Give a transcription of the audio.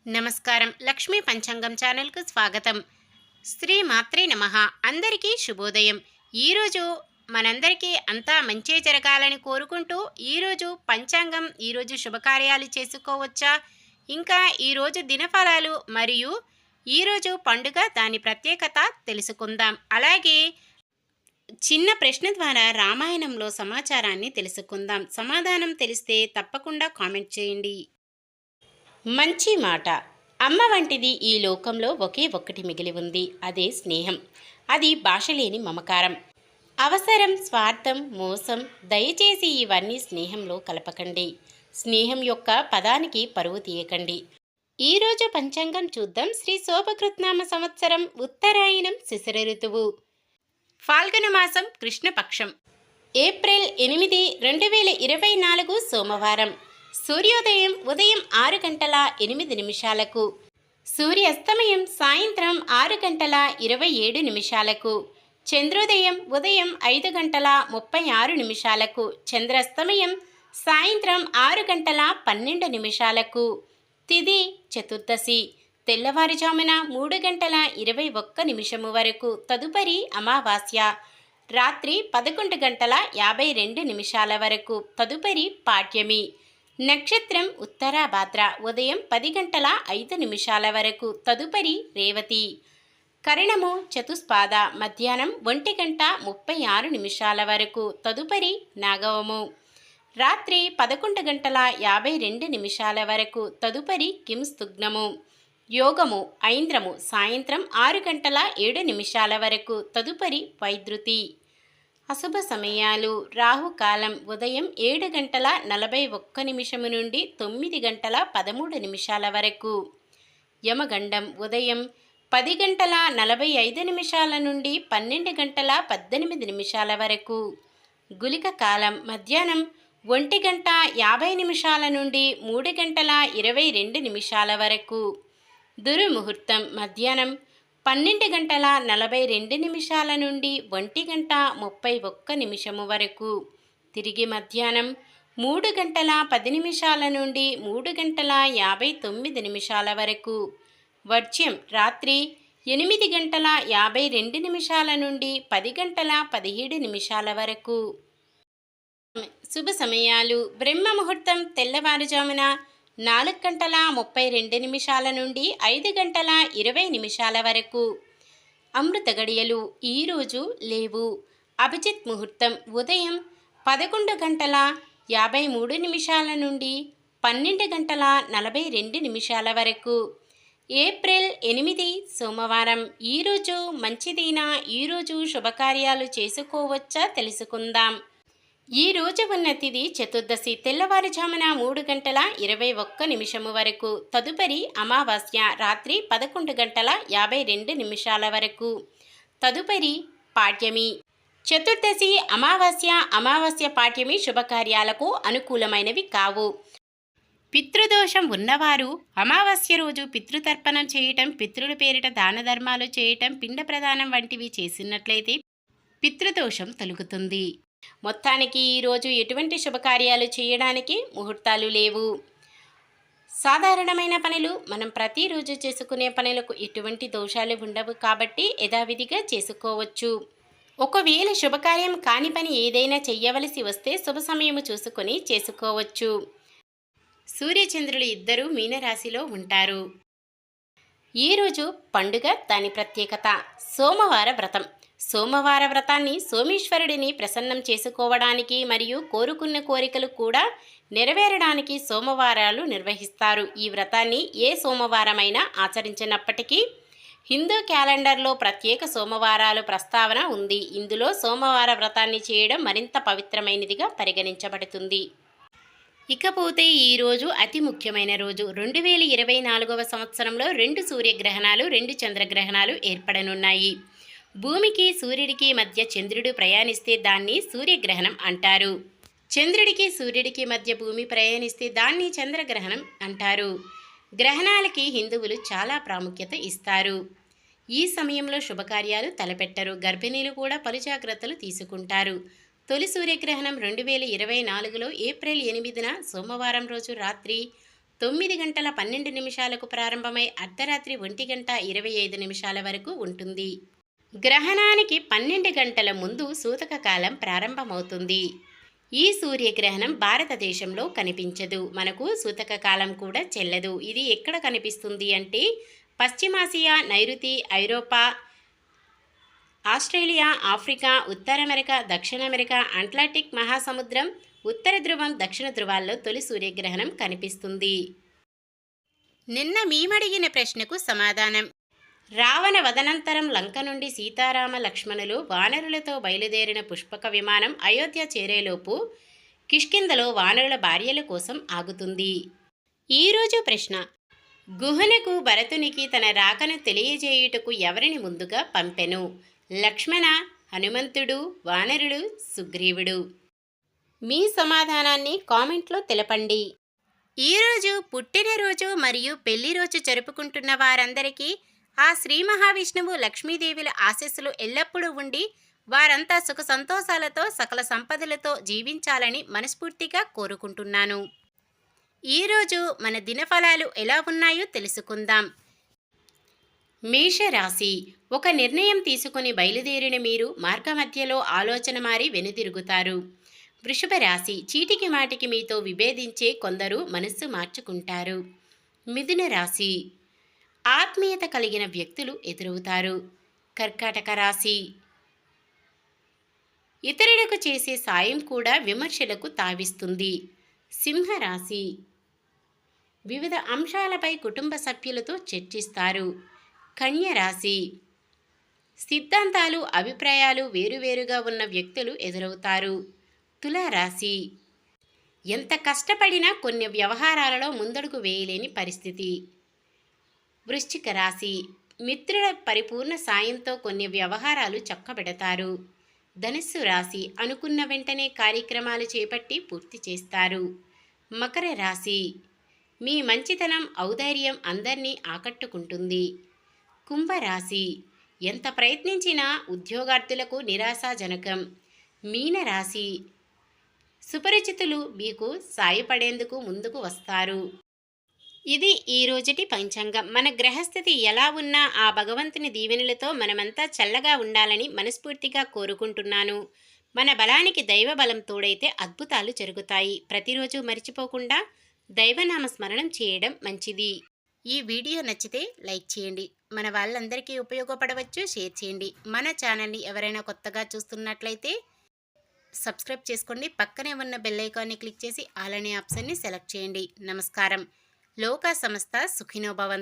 నమస్కారం. లక్ష్మీ పంచాంగం ఛానల్‌కు స్వాగతం. శ్రీ మాత్రే నమః. అందరికీ శుభోదయం. ఈరోజు మనందరికీ అంతా మంచే జరగాలని కోరుకుంటూ ఈరోజు పంచాంగం, ఈరోజు శుభకార్యాలు చేసుకోవచ్చా, ఇంకా ఈరోజు దినఫలాలు మరియు ఈరోజు పండుగ దాని ప్రత్యేకత తెలుసుకుందాం. అలాగే చిన్న ప్రశ్న ద్వారా రామాయణంలో సమాచారాన్ని తెలుసుకుందాం. సమాధానం తెలిస్తే తప్పకుండా కామెంట్ చేయండి. మంచి మాట. అమ్మ వంటిది ఈ లోకంలో ఒకే ఒక్కటి మిగిలి ఉంది. అదే స్నేహం. అది భాష లేని మమకారం. అవసరం, స్వార్థం, మోసం, దయచేసి ఇవన్నీ స్నేహంలో కలపకండి. స్నేహం యొక్క పదానికి పరువు తీయకండి. ఈరోజు పంచాంగం చూద్దాం. శ్రీ శోభకృత్నామ సంవత్సరం, ఉత్తరాయణం, శిశిర ఋతువు, ఫాల్గుణ మాసం, కృష్ణపక్షం, ఏప్రిల్ 8, 2024 సోమవారం. సూర్యోదయం ఉదయం 6 గంటల 8 నిమిషాలకు, సూర్యాస్తమయం సాయంత్రం 6 గంటల 27 నిమిషాలకు, చంద్రోదయం ఉదయం 5 గంటల 36 నిమిషాలకు, చంద్రాస్తమయం సాయంత్రం 6 గంటల 12 నిమిషాలకు. తిథి చతుర్దశి, తెల్లవారుజామున 3 గంటల 21 నిమిషము వరకు. తదుపరి అమావాస్య, రాత్రి 11 గంటల 52 నిమిషాల వరకు. తదుపరి పాడ్యమి. నక్షత్రం ఉత్తరాభాద్ర, ఉదయం 10 గంటల 5 నిమిషాల వరకు. తదుపరి రేవతి. కరణము చతుస్పాద, మధ్యాహ్నం 1 గంట 36 నిమిషాల వరకు. తదుపరి నాగవము, రాత్రి 11 గంటల 52 నిమిషాల వరకు. తదుపరి కింస్తుగ్నము. యోగము ఐంద్రము, సాయంత్రం 6 గంటల 7 నిమిషాల వరకు. తదుపరి వైద్యుతి. అశుభ సమయాలు: రాహుకాలం ఉదయం 7 గంటల 41 నిమిషము నుండి 9 గంటల 13 నిమిషాల వరకు. యమగండం ఉదయం 10 గంటల 45 నిమిషాల నుండి 12 గంటల 18 నిమిషాల వరకు. గుళిక కాలం మధ్యాహ్నం 1 గంట 50 నిమిషాల నుండి 3 గంటల 22 నిమిషాల వరకు. దుర్ముహూర్తం మధ్యాహ్నం 12 గంటల 42 నిమిషాల నుండి 1 గంట 31 నిమిషము వరకు. తిరిగి మధ్యాహ్నం 3 గంటల 10 నిమిషాల నుండి 3 గంటల 59 నిమిషాల వరకు. వర్జ్యం రాత్రి 8 గంటల 52 నిమిషాల నుండి 10 గంటల 17 నిమిషాల వరకు. శుభ సమయాలు: బ్రహ్మ ముహూర్తం తెల్లవారుజామున 4 గంటల 32 నిమిషాల నుండి 5 గంటల 20 నిమిషాల వరకు. అమృత గడియలు ఈరోజు లేవు. అభిజిత్ ముహూర్తం ఉదయం 11 గంటల 53 నిమిషాల నుండి 12 గంటల 42 నిమిషాల వరకు. ఏప్రిల్ 8 సోమవారం. ఈరోజు మంచిదైనా ఈరోజు శుభకార్యాలు చేసుకోవచ్చా తెలుసుకుందాం. ఈ రోజు ఉన్న తిథి చతుర్దశి, తెల్లవారుజామున 3 గంటల 21 నిమిషము వరకు. తదుపరి అమావాస్య, రాత్రి 11 గంటల 52 నిమిషాల వరకు. తదుపరి పాడ్యమి. చతుర్దశి, అమావాస్య పాడ్యమి శుభకార్యాలకు అనుకూలమైనవి కావు. పితృదోషం ఉన్నవారు అమావాస్య రోజు పితృతర్పణం చేయటం, పితృల పేరిట దాన ధర్మాలు చేయటం, పిండ ప్రదానం వంటివి చేసినట్లయితే పితృదోషం తొలగుతుంది. మొత్తానికి ఈరోజు ఎటువంటి శుభకార్యాలు చేయడానికి ముహూర్తాలు లేవు. సాధారణమైన పనులు, మనం ప్రతిరోజు చేసుకునే పనులకు ఎటువంటి దోషాలు ఉండవు కాబట్టి యథావిధిగా చేసుకోవచ్చు. ఒకవేళ శుభకార్యం కాని పని ఏదైనా చెయ్యవలసి వస్తే శుభ సమయము చూసుకొని చేసుకోవచ్చు. సూర్యచంద్రులు ఇద్దరూ మీనరాశిలో ఉంటారు. ఈరోజు పండుగ, దాని ప్రత్యేకత. సోమవార వ్రతం. సోమవార వ్రతాన్ని సోమేశ్వరుడిని ప్రసన్నం చేసుకోవడానికి మరియు కోరుకున్న కోరికలు కూడా నెరవేరడానికి సోమవారాలు నిర్వహిస్తారు. ఈ వ్రతాన్ని ఏ సోమవారమైనా ఆచరించినప్పటికీ హిందూ క్యాలెండర్లో ప్రత్యేక సోమవారాలు ప్రస్తావన ఉంది. ఇందులో సోమవార వ్రతాన్ని చేయడం మరింత పవిత్రమైనదిగా పరిగణించబడుతుంది. ఇకపోతే ఈరోజు అతి ముఖ్యమైన రోజు. 2024 సంవత్సరంలో 2 సూర్యగ్రహణాలు, 2 చంద్రగ్రహణాలు ఏర్పడనున్నాయి. భూమికి సూర్యుడికి మధ్య చంద్రుడు ప్రయాణిస్తే దాన్ని సూర్యగ్రహణం అంటారు. చంద్రుడికి సూర్యుడికి మధ్య భూమి ప్రయాణిస్తే దాన్ని చంద్రగ్రహణం అంటారు. గ్రహణాలకి హిందువులు చాలా ప్రాముఖ్యత ఇస్తారు. ఈ సమయంలో శుభకార్యాలు తలపెట్టరు. గర్భిణీలు కూడా పలు జాగ్రత్తలు తీసుకుంటారు. తొలి సూర్యగ్రహణం 2024లో ఏప్రిల్ 8న సోమవారం రోజు రాత్రి 9 గంటల 12 నిమిషాలకు ప్రారంభమై అర్ధరాత్రి 1 గంట 25 నిమిషాల వరకు ఉంటుంది. గ్రహణానికి 12 గంటల ముందు సూతక కాలం ప్రారంభమవుతుంది. ఈ సూర్యగ్రహణం భారతదేశంలో కనిపించదు. మనకు సూతక కాలం కూడా చెల్లదు. ఇది ఎక్కడ కనిపిస్తుంది అంటే పశ్చిమాసియా, నైరుతి, ఐరోపా, ఆస్ట్రేలియా, ఆఫ్రికా, ఉత్తర అమెరికా, దక్షిణ అమెరికా, అట్లాంటిక్ మహాసముద్రం, ఉత్తర ధ్రువం, దక్షిణ ధ్రువాల్లో తొలి సూర్యగ్రహణం కనిపిస్తుంది. నిన్న మీమడిగిన ప్రశ్నకు సమాధానం. రావణ వదనంతరం లంక నుండి సీతారామ లక్ష్మణులు వానరులతో బయలుదేరిన పుష్పక విమానం అయోధ్య చేరేలోపు కిష్కింధలో వానరుల భార్యల కోసం ఆగుతుంది. ఈరోజు ప్రశ్న: గుహనకు భరతునికి తన రాకను తెలియజేయుటకు ఎవరిని ముందుగా పంపెను? లక్ష్మణ, హనుమంతుడు, వానరులు, సుగ్రీవుడు? మీ సమాధానాన్ని కామెంట్లో తెలపండి. ఈరోజు పుట్టినరోజు మరియు పెళ్లి రోజు జరుపుకుంటున్న వారందరికీ ఆ శ్రీ మహావిష్ణువు, లక్ష్మీదేవుల ఆశీస్సులు ఎల్లప్పుడూ ఉండి వారంతా సుఖ సంతోషాలతో సకల సంపదలతో జీవించాలని మనస్ఫూర్తిగా కోరుకుంటున్నాను. ఈరోజు మన దినఫలాలు ఎలా ఉన్నాయో తెలుసుకుందాం. మేషరాశి: ఒక నిర్ణయం తీసుకుని బయలుదేరిన మీరు మార్గమధ్యలో ఆలోచన మారి వెనుదిరుగుతారు. వృషభ రాశి: చీటికి మాటికి మీతో విభేదించే కొందరు మనస్సు మార్చుకుంటారు. మిథున రాశి: ఆత్మీయత కలిగిన వ్యక్తులు ఎదురవుతారు. కర్కాటక రాశి: ఇతరులకు చేసే సాయం కూడా విమర్శలకు తావిస్తుంది. సింహరాశి: వివిధ అంశాలపై కుటుంబ సభ్యులతో చర్చిస్తారు. కన్య రాశి: సిద్ధాంతాలు, అభిప్రాయాలు వేరువేరుగా ఉన్న వ్యక్తులు ఎదురవుతారు. తులారాశి: ఎంత కష్టపడినా కొన్ని వ్యవహారాలలో ముందడుగు వేయలేని పరిస్థితి. వృశ్చిక రాశి: మిత్రుల పరిపూర్ణ సాయంతో కొన్ని వ్యవహారాలు చక్కబెడతారు. ధనుస్సు రాశి: అనుకున్న వెంటనే కార్యక్రమాలు చేపట్టి పూర్తి చేస్తారు. మకర రాశి: మీ మంచితనం, ఔదార్యం అందరినీ ఆకట్టుకుంటుంది. కుంభరాశి: ఎంత ప్రయత్నించినా ఉద్యోగార్థులకు నిరాశాజనకం. మీనరాశి: సుపరిచితులు మీకు సాయపడేందుకు ముందుకు వస్తారు. ఇది ఈ రోజుటి పంచాంగం. మన గ్రహస్థితి ఎలా ఉన్నా ఆ భగవంతుని దీవెనలతో మనమంతా చల్లగా ఉండాలని మనస్ఫూర్తిగా కోరుకుంటున్నాను. మన బలానికి దైవ బలం తోడైతే అద్భుతాలు జరుగుతాయి. ప్రతిరోజు మర్చిపోకుండా దైవనామ స్మరణం చేయడం మంచిది. ఈ వీడియో నచ్చితే లైక్ చేయండి. మన వాళ్ళందరికీ ఉపయోగపడవచ్చు, షేర్ చేయండి. మన ఛానల్ని ఎవరైనా కొత్తగా చూస్తున్నట్లయితే సబ్స్క్రైబ్ చేసుకోండి. పక్కనే ఉన్న బెల్ ఐకాన్ని క్లిక్ చేసి ఆల్ అనే ఆప్షన్ని సెలెక్ట్ చేయండి. నమస్కారం. లోకా సమస్త సుఖినో భవంతు.